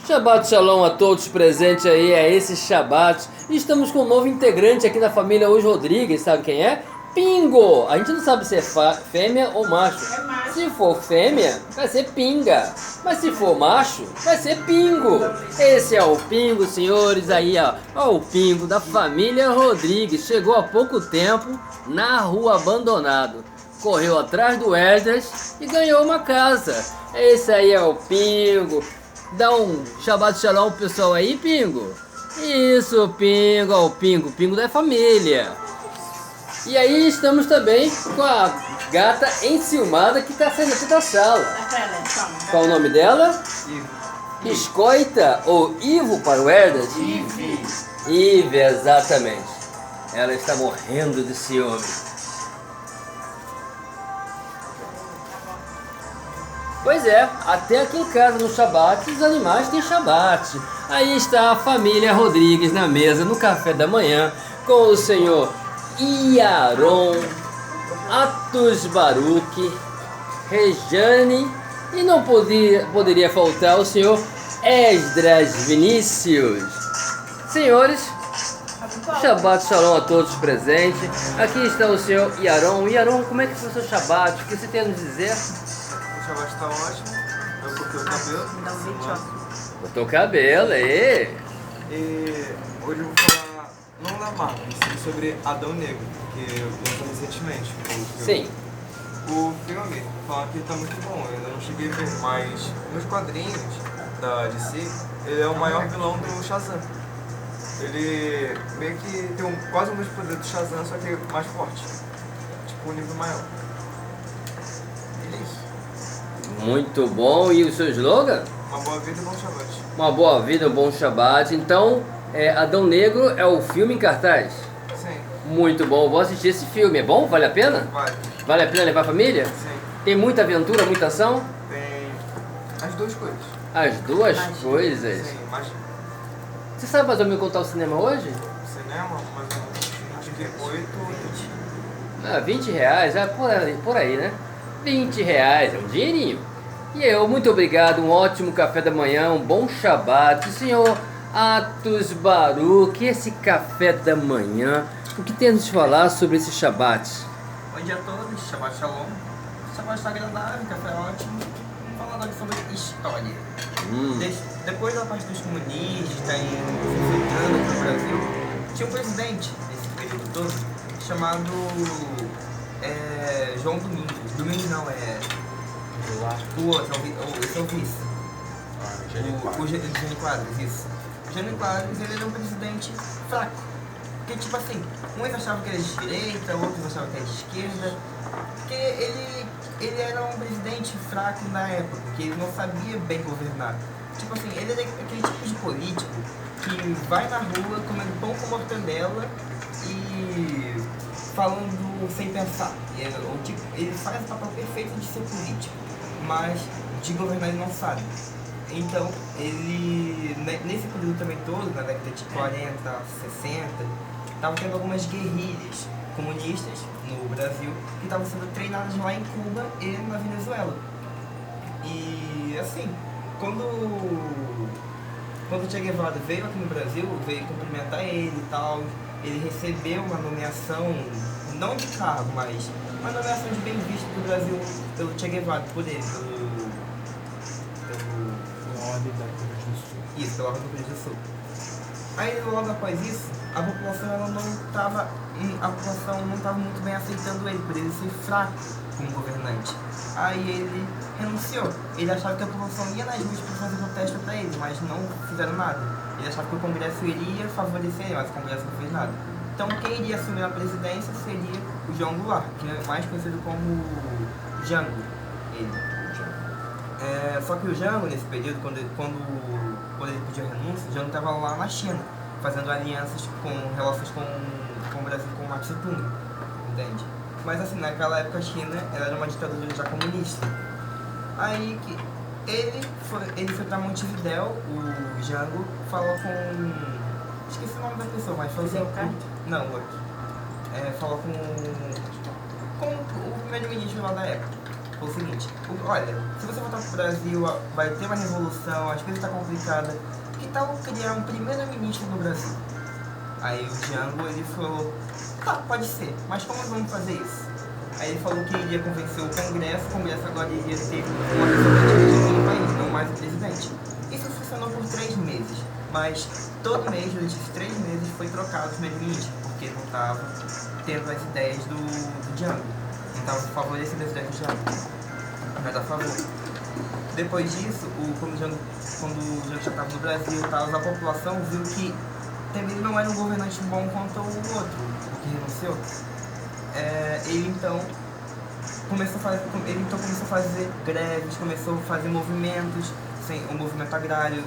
Shabbat Shalom a todos presentes aí, é esse Shabbat. E estamos com um novo integrante aqui na família hoje, Rodrigues, sabe quem é? Pingo! A gente não sabe se é fêmea ou macho. É macho. Se for fêmea, vai ser pinga. Mas se for macho, vai ser pingo. Esse é o Pingo, senhores, aí ó. Ó o Pingo da família Rodrigues. Chegou há pouco tempo na rua abandonado. Correu atrás do Esdras e ganhou uma casa. Esse aí é o Pingo. Dá um Shabbat Shalom pro pessoal aí, Pingo. Isso, Pingo, ó, o Pingo da família. E aí estamos também com a gata enciumada que está saindo aqui da sala. Qual o nome dela? Ivo. Biscoita ou Ivo para o Herdas? Ive. Ive, exatamente. Ela está morrendo de ciúme. Pois é, até aqui em casa no Shabat, os animais têm Shabat. Aí está a família Rodrigues na mesa no café da manhã com o senhor Yaron, Atos Baruch, Rejane e não poderia faltar o senhor Esdras Vinícius. Senhores, Shabbat Shalom a todos presentes. Aqui está o senhor Yaron. Yaron, como é que foi o seu Shabbat? O que você tem a nos dizer? O Shabbat está ótimo. Eu cortei o cabelo. Me dá um leite, ó. Cortou o cabelo, aí. E hoje eu vou falar, não da Marvel, mas sobre Adão Negro, que lançou recentemente. O filme. Sim. O filme, falar que tá muito bom, eu ainda não cheguei a ver, mas nos quadrinhos da DC, ele é o maior vilão do Shazam. Ele meio que tem quase o mesmo poder do Shazam, só que mais forte. Tipo, um nível maior. Ele é isso. Muito bom. E o seu slogan? Uma boa vida e bom Shabbat. Uma boa vida, um bom Shabbat. Então, Adão Negro é o filme em cartaz? Sim. Muito bom, vou assistir esse filme. É bom? Vale a pena? Vai. Vale a pena levar a família? Sim. Tem muita aventura, muita ação? Tem as duas coisas. As duas Magia. coisas. Sim, magia. Você sabe mais ou menos contar o cinema hoje? Cinema, mais ou menos, acho que 8 ou 20. Ah, 20 reais, por aí, né? 20 reais, é um dinheirinho. E eu, muito obrigado, um ótimo café da manhã, um bom Shabbat. Senhor Atos Baruch, esse café da manhã, o que tem a nos falar sobre esse Shabbat? Bom dia a todos, Shabbat Shalom. Shabbat está agradável, café ótimo. Vamos falar agora sobre história. Depois da parte dos comunistas estarem se infiltrando para o Brasil, tinha um presidente, nesse período todo, chamado João Domingos. Domingos não, o outro, esse é o vice. O Jânio Quadros, isso. O Jânio Quadros, ele era um presidente fraco. Porque, tipo assim, uns achavam que era de direita, outros achavam que era de esquerda. Porque ele era um presidente fraco na época, que ele não sabia bem governar. Tipo assim, ele era aquele tipo de político que vai na rua comendo pão com mortandela e falando sem pensar. Ele faz o papel perfeito de ser político, mas de governar ele não sabe. Então, ele, nesse período também todo, na década de 40, 60, estava tendo algumas guerrilhas comunistas no Brasil que estavam sendo treinadas lá em Cuba e na Venezuela. E assim, quando o Che Guevara veio aqui no Brasil, veio cumprimentar ele e tal, ele recebeu uma nomeação, não de cargo, mas uma nomeação de bem visto do Brasil pelo Che Guevara, por ele, Pela ordem da Coreia do Sul. Isso, pela Ordem do Rio Grande do Sul. Aí logo após isso, a população não estava muito bem aceitando ele, por ele ser fraco como governante. Aí ele renunciou. Ele achava que a população ia nas ruas para fazer protesto para ele, mas não fizeram nada. Ele achava que o Congresso iria favorecer ele, mas o Congresso não fez nada. Então quem iria assumir a presidência seria o João Goulart, que é mais conhecido como Jango. Só que o Jango, nesse período, quando ele pediu a renúncia, o Jango estava lá na China, fazendo alianças relações com o Brasil, com o Mao Tse Tung, entende? Mas assim, naquela época a China era uma ditadura já comunista. Aí que ele foi pra Montevidéu, o Jango falou com... esqueci o nome da pessoa, mas falou assim... Não, outro. Falou com o primeiro-ministro lá da época. foi o seguinte, olha, se você voltar pro Brasil, vai ter uma revolução, as coisas estão complicadas, que tal criar um primeiro-ministro no Brasil? Aí o Django, ele falou, tá, pode ser, mas como vamos fazer isso? Aí ele falou que iria convencer o Congresso agora iria ter uma representativa no país, não mais o presidente. Isso funcionou por 3 meses, mas todo mês, durante esses 3 meses, foi trocado o primeiro-ministro, porque não estava tendo as ideias do Django, não estava favorecendo as ideias do Django, mas a favor. Depois disso, quando o Django já estava no Brasil, a população viu que também não era um governante bom quanto o outro, o que renunciou. Ele então começou a fazer greves, começou a fazer movimentos, um movimento agrário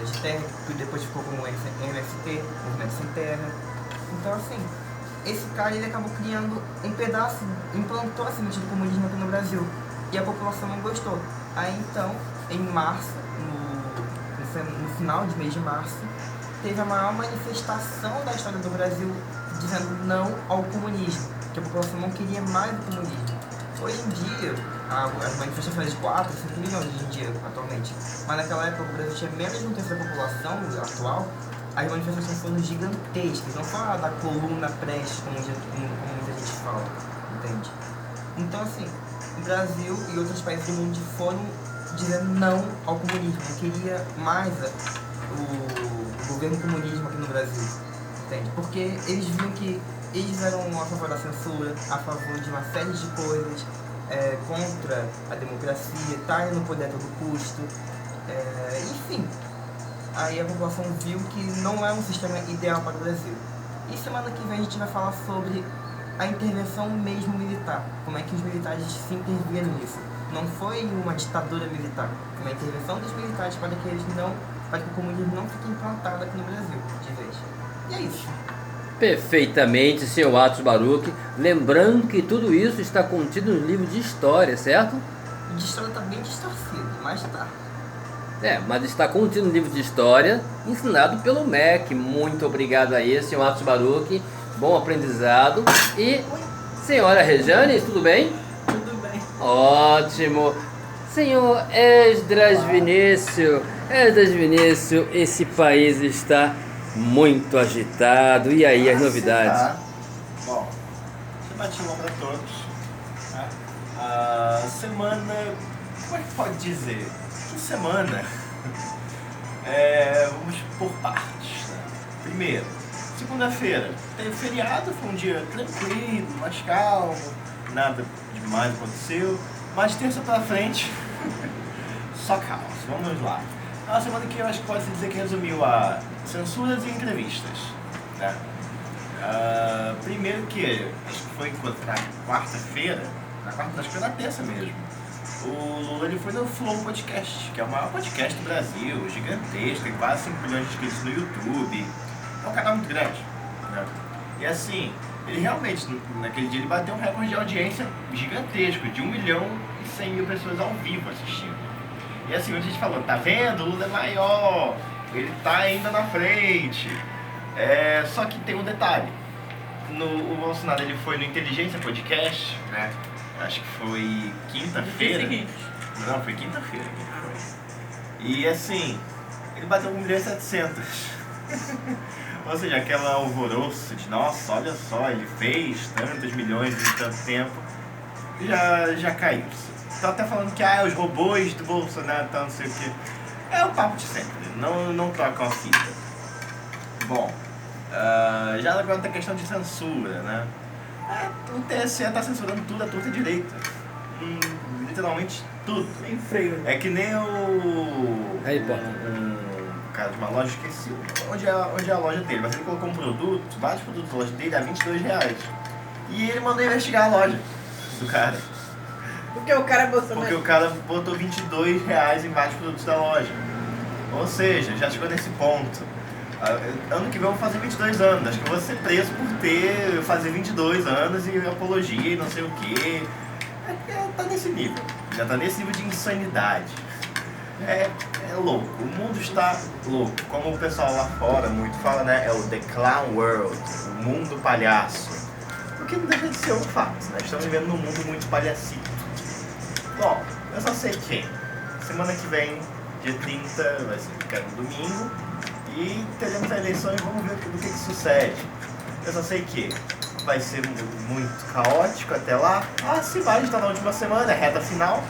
de terra, que depois ficou como MST, Movimento Sem Terra. Então assim, esse cara ele acabou criando um pedaço, implantou a semente do comunismo aqui no Brasil, e a população não gostou. Aí então, em março, no final de mês de março, teve a maior manifestação da história do Brasil dizendo não ao comunismo, que a população não queria mais o comunismo. Hoje em dia, as manifestações de 4, 5 milhões hoje em dia, atualmente, mas naquela época o Brasil tinha menos de um terço da população atual, as manifestações foram gigantescas, não só da coluna prestes, como muita gente fala, entende? Então assim, o Brasil e outros países do mundo foram dizendo não ao comunismo, não queria mais o governo comunismo aqui no Brasil, entende? Porque eles viam que eles eram a favor da censura, a favor de uma série de coisas, contra a democracia, estarem no poder a todo custo, enfim. Aí a população viu que não é um sistema ideal para o Brasil. E semana que vem a gente vai falar sobre a intervenção mesmo militar, como é que os militares se interviram nisso. Não foi uma ditadura militar, foi uma intervenção dos militares para que o comunismo não fique implantado aqui no Brasil, de vez. E é isso. Perfeitamente, senhor Atos Baruch. Lembrando que tudo isso está contido no livro de história, certo? O de história está bem distorcido, mas tá. Mas está contido no livro de história, ensinado pelo MEC. Muito obrigado aí, senhor Atos Baruch. Bom aprendizado. E, senhora Rejane, tudo bem? Tudo bem. Ótimo. Senhor Esdras Vinícius, esse país está muito agitado. E aí, as novidades? Tá. Bom, bom para todos. Né? A semana, como é que pode dizer? Que semana? Vamos por partes. Né? Primeiro, segunda-feira, teve feriado, foi um dia tranquilo, mais calmo, nada demais aconteceu. Mas terça pra frente, só caos. Vamos lá. É uma semana que eu acho que pode se dizer que resumiu a censuras e entrevistas. Né? Primeiro que, acho que foi na quarta-feira, acho que foi na terça mesmo, o Lula ele foi no Flow Podcast, que é o maior podcast do Brasil, gigantesco, tem quase 5 milhões de inscritos no YouTube, é um canal muito grande. Né? E assim, ele realmente, naquele dia, ele bateu um recorde de audiência gigantesco, de 1.100.000 pessoas ao vivo assistindo. E assim, muita gente falou, tá vendo? O Lula é maior, ele tá ainda na frente. Só que tem um detalhe. O Bolsonaro ele foi no Inteligência Podcast, né? Acho que foi quinta-feira. Não, foi quinta-feira que ele foi. E assim, ele bateu 1.700.000. Ou seja, aquela alvoroço de, nossa, olha só, ele fez tantos milhões em tanto tempo, já caiu. Estão até falando que os robôs do Bolsonaro, não sei o que. É o papo de sempre, não trocam a fita. Bom, já agora tem a questão de censura, né? O TSE está censurando tudo à torta e direita. Literalmente tudo. Sem freio. É que nem Harry Potter. Cara de uma loja, esqueci onde é a loja dele, mas ele colocou um produto, vários produtos da loja dele a R$22. E ele mandou investigar a loja do cara. Porque o cara botou Porque o cara botou R$22 em vários produtos da loja. Ou seja, já chegou nesse ponto. Ano que vem eu vou fazer 22 anos. Acho que eu vou ser preso por fazer 22 anos e apologia e não sei o quê. Tá nesse nível. Já tá nesse nível de insanidade. É louco. O mundo está louco. Como o pessoal lá fora muito fala, né? É o The Clown World. O mundo palhaço. O que não deixa de ser um fato, né? Estamos vivendo num mundo muito palhacito. Eu só sei que semana que vem, dia 30, vai ser no domingo, e teremos a eleição e vamos ver do que sucede. Eu só sei que vai ser muito caótico até lá. Se vai, a gente tá na última semana, é reta final.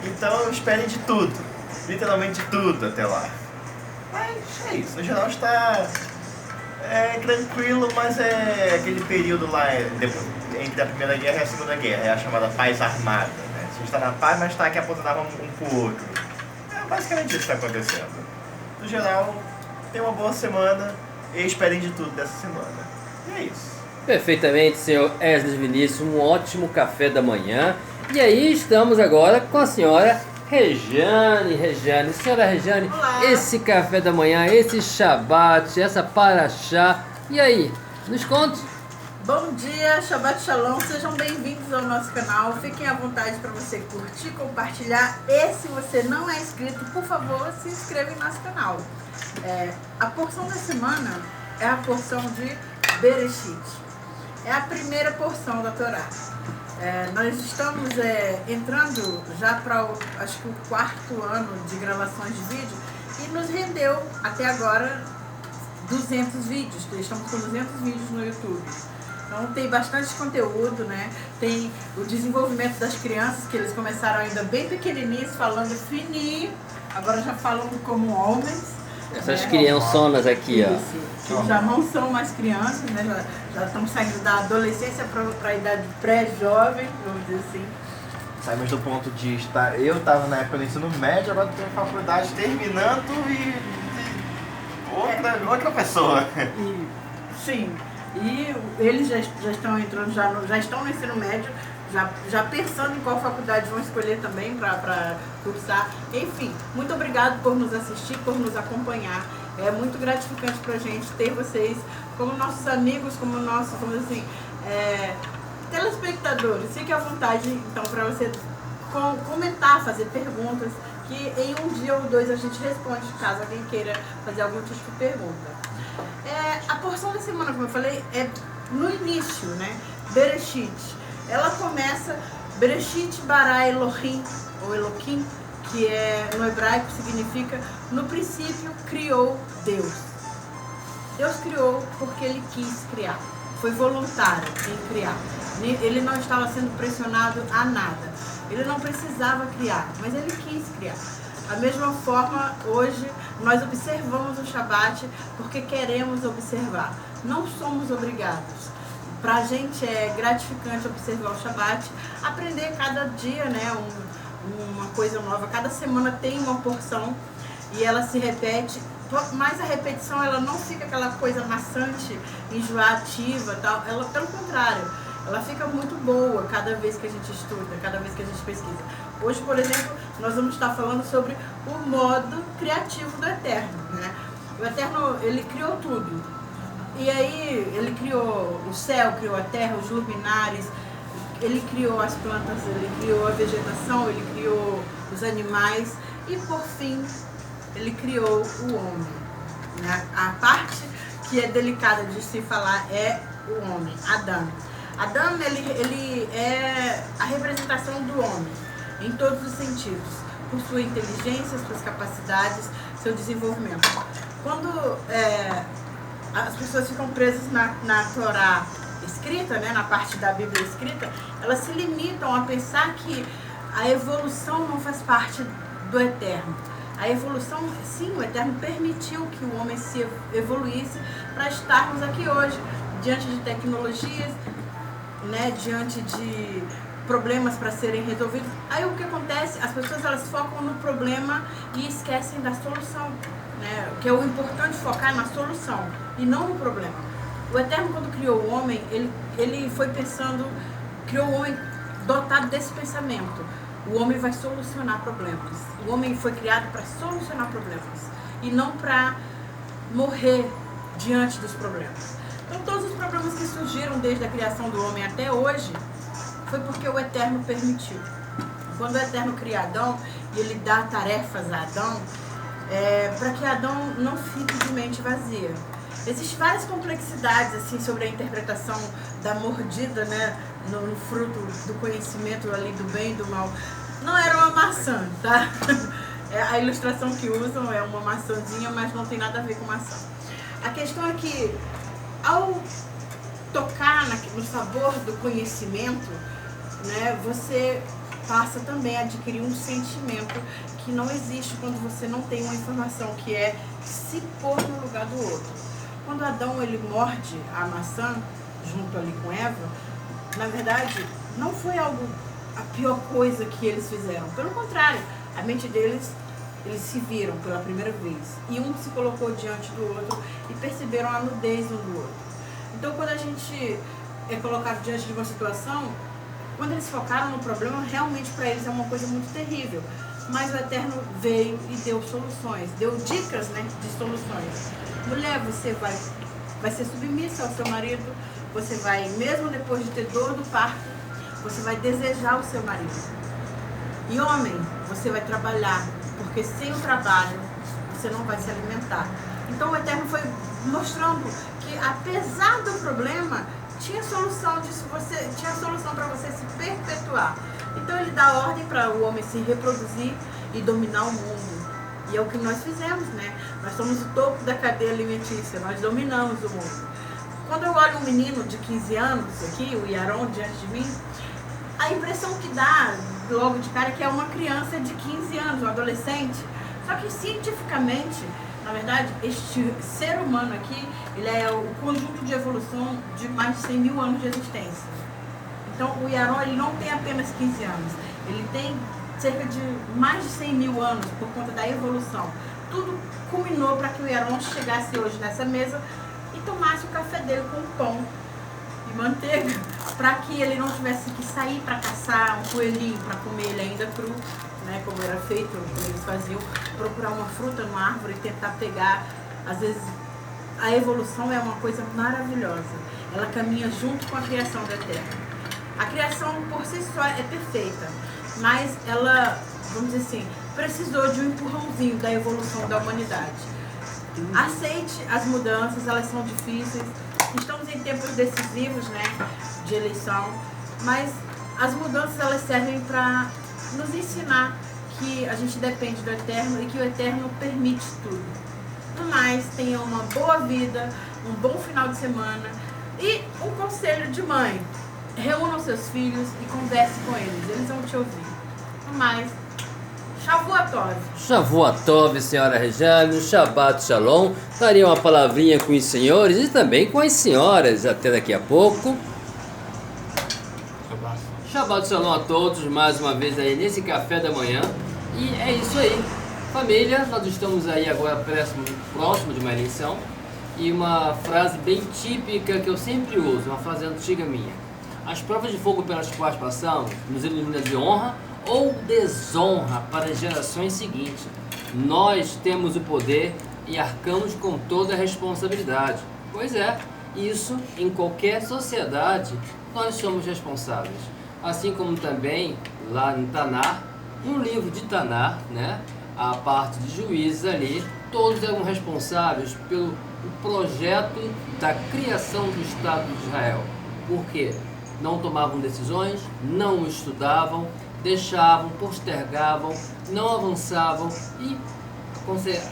Então esperem de tudo, literalmente tudo até lá. Mas é isso, no geral está tranquilo, mas é aquele período lá entre a Primeira Guerra e a Segunda Guerra, é a chamada paz armada, né? A gente está na paz, mas está aqui apontando um pro outro. É basicamente isso que está acontecendo. No geral, tenham uma boa semana e esperem de tudo dessa semana. E é isso. Perfeitamente, senhor Esdras Vinícius, um ótimo café da manhã. E aí estamos agora com a senhora Rejane. Senhora Rejane, Olá. esse café da manhã, esse Shabbat, essa Paraxá, e aí, nos conte. Bom dia, Shabbat Shalom, sejam bem-vindos ao nosso canal. Fiquem à vontade para você curtir, compartilhar. E se você não é inscrito, por favor, se inscreva em nosso canal. A porção da semana é a porção de Bereshit. É a primeira porção da Torá. Nós estamos entrando já para acho que o 4º ano de gravações de vídeo e nos rendeu até agora 200 vídeos. Estamos com 200 vídeos no YouTube. Então tem bastante conteúdo, né? Tem o desenvolvimento das crianças, que eles começaram ainda bem pequenininhos, falando fininho, agora já falam como homens. Essas criançonas aqui, ó. Isso. Já não são mais crianças, né? Já estão saindo da adolescência para a idade pré-jovem, vamos dizer assim. Saímos do ponto de estar... Eu estava na época do ensino médio, agora estou em faculdade terminando e outra pessoa. Sim. E eles já estão entrando, já estão no ensino médio, já pensando em qual faculdade vão escolher também para cursar. Enfim, muito obrigado por nos assistir, por nos acompanhar. É muito gratificante para a gente ter vocês como nossos amigos, como nossos, vamos assim, telespectadores. Fique à vontade, então, para você comentar, fazer perguntas, que em um dia ou dois a gente responde, caso alguém queira fazer algum tipo de pergunta. A porção da semana, como eu falei, é no início, né? Bereshit. Ela começa Bereshit bara Elohim, ou Elohim, que no hebraico significa no princípio criou Deus. Deus criou porque Ele quis criar. Foi voluntário em criar. Ele não estava sendo pressionado a nada. Ele não precisava criar, mas Ele quis criar. Da mesma forma, hoje nós observamos o Shabbat porque queremos observar. Não somos obrigados. Para a gente é gratificante observar o Shabbat, aprender cada dia, né, uma coisa nova. Cada semana tem uma porção e ela se repete. Mas a repetição ela não fica aquela coisa maçante, enjoativa, tal. Ela, pelo contrário, ela fica muito boa cada vez que a gente estuda, cada vez que a gente pesquisa. Hoje, por exemplo, nós vamos estar falando sobre o modo criativo do Eterno, né? O Eterno, ele criou tudo. E aí, ele criou o céu, criou a terra, os luminares, ele criou as plantas, ele criou a vegetação, ele criou os animais e, por fim, ele criou o homem. A parte que é delicada de se falar é o homem, Adão. Adão, ele é a representação do homem, em todos os sentidos, por sua inteligência, suas capacidades, seu desenvolvimento. Quando as pessoas ficam presas na Torá escrita, né, na parte da Bíblia escrita, elas se limitam a pensar que a evolução não faz parte do Eterno. A evolução, sim, o Eterno permitiu que o homem se evoluísse para estarmos aqui hoje, diante de tecnologias, né, diante de problemas para serem resolvidos. Aí o que acontece? As pessoas elas focam no problema e esquecem da solução, né? Que é o importante, focar na solução e não no problema. O Eterno, quando criou o homem, ele foi pensando, criou o homem dotado desse pensamento. O homem vai solucionar problemas. O homem foi criado para solucionar problemas e não para morrer diante dos problemas. Então todos os problemas que surgiram desde a criação do homem até hoje foi porque o Eterno permitiu. Quando o Eterno cria Adão e ele dá tarefas a Adão, para que Adão não fique de mente vazia. Existem várias complexidades assim, sobre a interpretação da mordida, né, no fruto do conhecimento ali do bem e do mal. Não era uma maçã, tá? A ilustração que usam é uma maçãzinha, mas não tem nada a ver com maçã. A questão é que, ao tocar no sabor do conhecimento, né, você passa também a adquirir um sentimento que não existe quando você não tem uma informação, que é se pôr no lugar do outro. Quando Adão ele morde a maçã, junto ali com Eva, na verdade, não foi a pior coisa que eles fizeram. Pelo contrário, a mente deles, eles se viram pela primeira vez. E um se colocou diante do outro e perceberam a nudez um do outro. Então, quando a gente é colocado diante de uma situação, quando eles focaram no problema, realmente para eles é uma coisa muito terrível. Mas o Eterno veio e deu soluções, deu dicas, né, de soluções. Mulher, você vai ser submissa ao seu marido, você vai, mesmo depois de ter dor do parto, você vai desejar o seu marido. E homem, você vai trabalhar, porque sem o trabalho você não vai se alimentar. Então o Eterno foi mostrando que, apesar do problema, tinha solução para você se perpetuar. Então ele dá ordem para o homem se reproduzir e dominar o mundo. E é o que nós fizemos, né? Nós somos o topo da cadeia alimentícia, nós dominamos o mundo. Quando eu olho um menino de 15 anos aqui, o Yaron, diante de mim, a impressão que dá logo de cara é que é uma criança de 15 anos, um adolescente. Só que cientificamente, na verdade, este ser humano aqui, ele é o conjunto de evolução de mais de 100 mil anos de existência. Então o Yaron, ele não tem apenas 15 anos, ele tem cerca de mais de 100 mil anos por conta da evolução. Tudo culminou para que o Yaron chegasse hoje nessa mesa e tomasse o café dele com pão e manteiga, para que ele não tivesse que sair para caçar um coelhinho para comer ele ainda cru, né, como era feito, como eles faziam, procurar uma fruta numa árvore e tentar pegar. Às vezes a evolução é uma coisa maravilhosa, ela caminha junto com a criação da Terra. A criação por si só é perfeita, mas ela, vamos dizer assim, precisou de um empurrãozinho da evolução da humanidade. Aceite as mudanças, elas são difíceis, estamos em tempos decisivos, né, de eleição, mas as mudanças elas servem para nos ensinar que a gente depende do Eterno e que o Eterno permite tudo. No mais, tenha uma boa vida, um bom final de semana e um conselho de mãe. Reúna os seus filhos e converse com eles vão te ouvir. No mais, Shavua Tov. Shavua Tov, senhora Rejane, Shabbat Shalom. Daria uma palavrinha com os senhores e também com as senhoras. Até daqui a pouco. Shabbat Shalom a todos, mais uma vez aí nesse café da manhã. E é isso aí. Família, nós estamos aí agora próximo de uma eleição. E uma frase bem típica que eu sempre uso, uma frase antiga minha. As provas de fogo pelas quais passamos nos ilumina de honra ou desonra para as gerações seguintes. Nós temos o poder e arcamos com toda a responsabilidade. Pois é, isso em qualquer sociedade nós somos responsáveis. Assim como também lá em Tanar, no livro de Tanar, né, a parte de juízes ali, todos eram responsáveis pelo projeto da criação do Estado de Israel. Por quê? Não tomavam decisões, não estudavam, deixavam, postergavam, não avançavam e,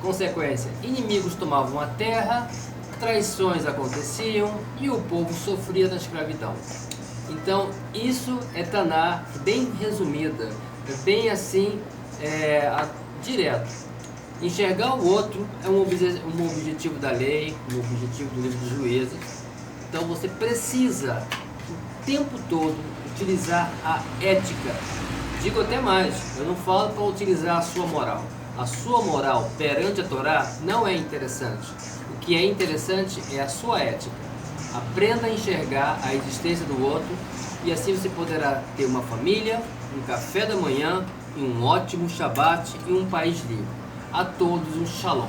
consequência, inimigos tomavam a terra, traições aconteciam e o povo sofria da escravidão. Então, isso é Tanar, bem resumida, bem assim, direto. Enxergar o outro é um objetivo da lei, um objetivo do livro dos juízes. Então, você precisa o tempo todo utilizar a ética. Digo até mais, eu não falo para utilizar a sua moral. A sua moral perante a Torá não é interessante. O que é interessante é a sua ética. Aprenda a enxergar a existência do outro e assim você poderá ter uma família, um café da manhã, e um ótimo Shabat e um país livre. A todos um Shalom.